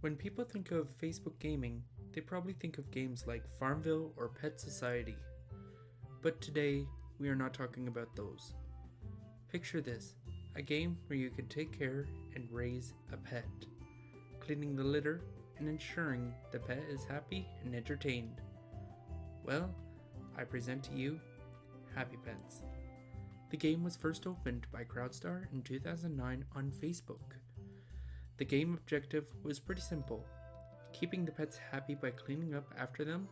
When people think of Facebook gaming, they probably think of games like Farmville or Pet Society. But today, we are not talking about those. Picture this, a game where you can take care and raise a pet, cleaning the litter and ensuring the pet is happy and entertained. Well, I present to you Happy Pets. The game was first opened by Crowdstar in 2009 on Facebook. The game objective was pretty simple, keeping the pets happy by cleaning up after them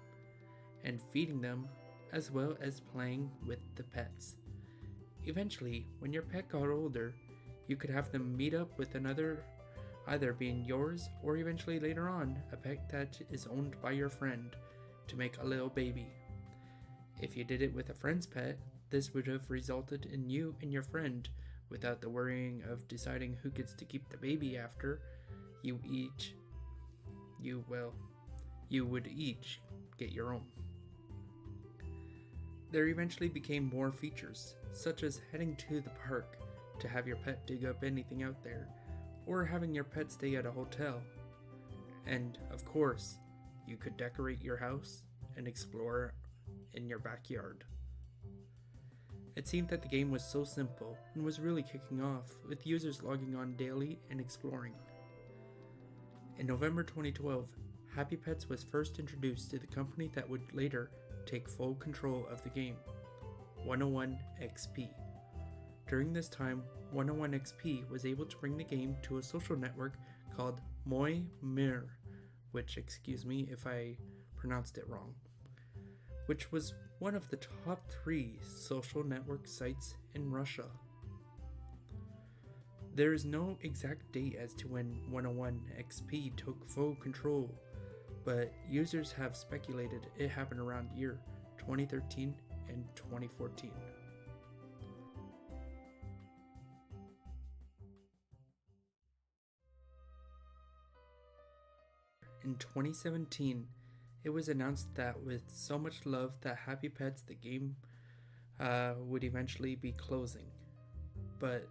and feeding them, as well as playing with the pets. Eventually, when your pet got older, you could have them meet up with another, either being yours or eventually later on a pet that is owned by your friend, to make a little baby. If you did it with a friend's pet, this would have resulted in you and your friend, without the worrying of deciding who gets to keep the baby after you would each get your own. There eventually became more features, such as heading to the park to have your pet dig up anything out there, or having your pet stay at a hotel. And of course, you could decorate your house and explore in your backyard. It seemed that the game was so simple and was really kicking off, with users logging on daily and exploring. In November 2012, Happy Pets was first introduced to the company that would later take full control of the game, 101XP. During this time, 101XP was able to bring the game to a social network called Moi Mir, which, excuse me if I pronounced it wrong, which was one of the top 3 social network sites in Russia. There is no exact date as to when 101XP took full control, but users have speculated it happened around year 2013 and 2014. In 2017, it was announced that with so much love that Happy Pets, the game, would eventually be closing. But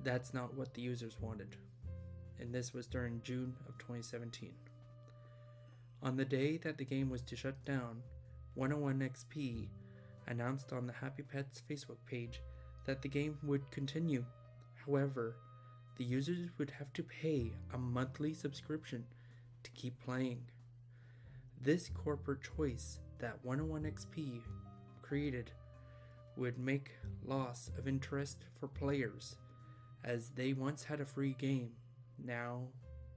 that's not what the users wanted. And this was during June of 2017. On the day that the game was to shut down, 101XP announced on the Happy Pets Facebook page that the game would continue. However, the users would have to pay a monthly subscription to keep playing. This corporate choice that 101XP created would make loss of interest for players, as they once had a free game. Now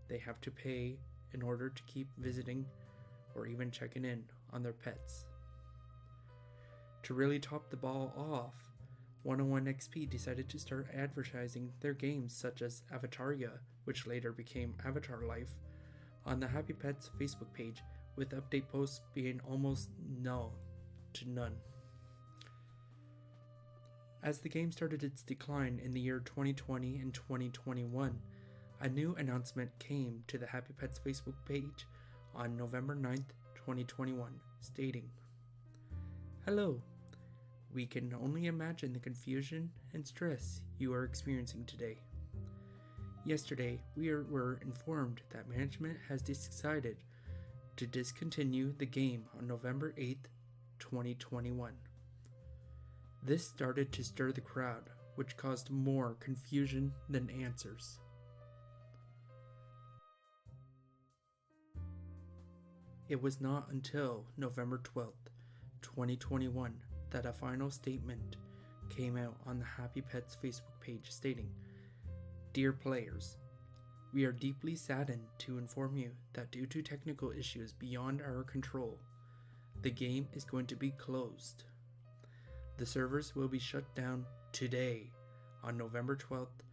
they have to pay in order to keep visiting or even checking in on their pets. To really top the ball off, 101XP decided to start advertising their games such as Avataria, which later became Avatar Life, on the Happy Pets Facebook page, with update posts being almost null to none. As the game started its decline in the year 2020 and 2021, a new announcement came to the Happy Pets Facebook page on November 9th, 2021, stating, "Hello, we can only imagine the confusion and stress you are experiencing today. Yesterday, we were informed that management has decided to discontinue the game on November 8th, 2021. This started to stir the crowd, which caused more confusion than answers. It was not until November 12th, 2021, that a final statement came out on the Happy Pets Facebook page stating, "Dear players, we are deeply saddened to inform you that due to technical issues beyond our control, the game is going to be closed. The servers will be shut down today on November 12th.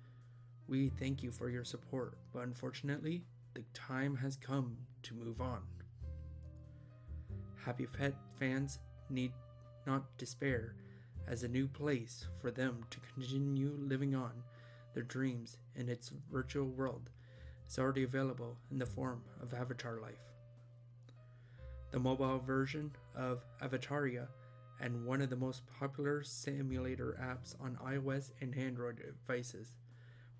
We thank you for your support, but unfortunately, the time has come to move on. Happy Pet fans need not despair, as a new place for them to continue living on their dreams in its virtual world is already available in the form of Avatar Life. The mobile version of Avataria and one of the most popular simulator apps on iOS and Android devices.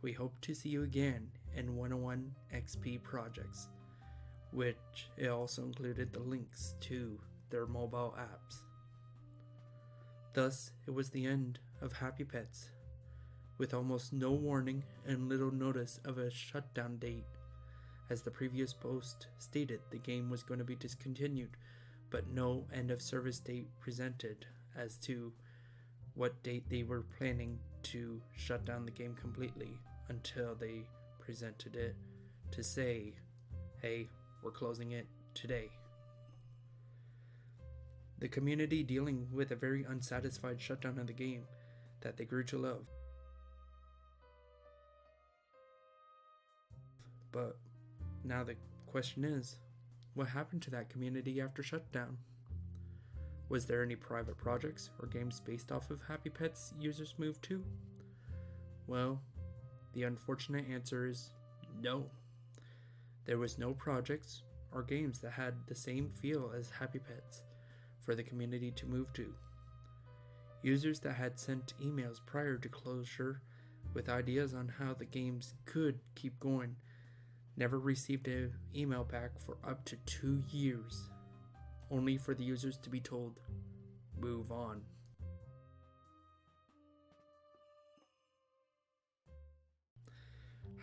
We hope to see you again and 101 XP projects, which it also included the links to their mobile apps. Thus, it was the end of Happy Pets, with almost no warning and little notice of a shutdown date. As the previous post stated, the game was going to be discontinued, but no end of service date presented as to what date they were planning to shut down the game completely, until they presented it to say, hey, we're closing it today. The community dealing with a very unsatisfied shutdown of the game that they grew to love. But now the question is, what happened to that community after shutdown? Was there any private projects or games based off of Happy Pets users moved to? Well, the unfortunate answer is no. There was no projects or games that had the same feel as Happy Pets for the community to move to. Users that had sent emails prior to closure with ideas on how the games could keep going never received an email back for up to 2 years, only for the users to be told, move on.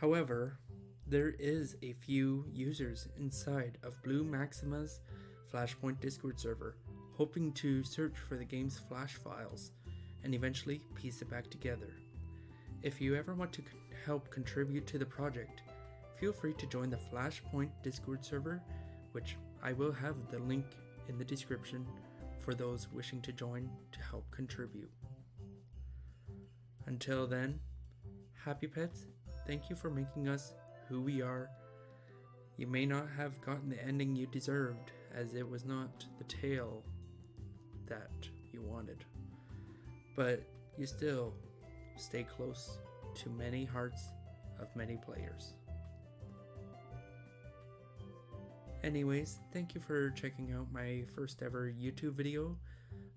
However, there is a few users inside of Blue Maxima's Flashpoint Discord server hoping to search for the game's flash files and eventually piece it back together. If you ever want to help contribute to the project, feel free to join the Flashpoint Discord server, which I will have the link in the description for those wishing to join to help contribute. Until then, Happy Pets, thank you for making us who we are. You may not have gotten the ending you deserved, as it was not the tale that you wanted, but you still stay close to many hearts of many players. Anyways, thank you for checking out my first ever YouTube video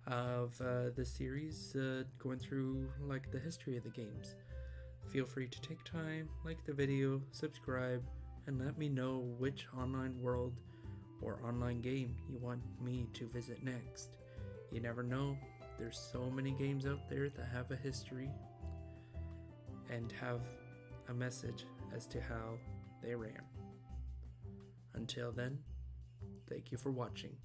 of the series, going through like the history of the games. Feel free to take time, like the video, subscribe, and let me know which online world or online game you want me to visit next. You never know, there's so many games out there that have a history and have a message as to how they ran. Until then, thank you for watching.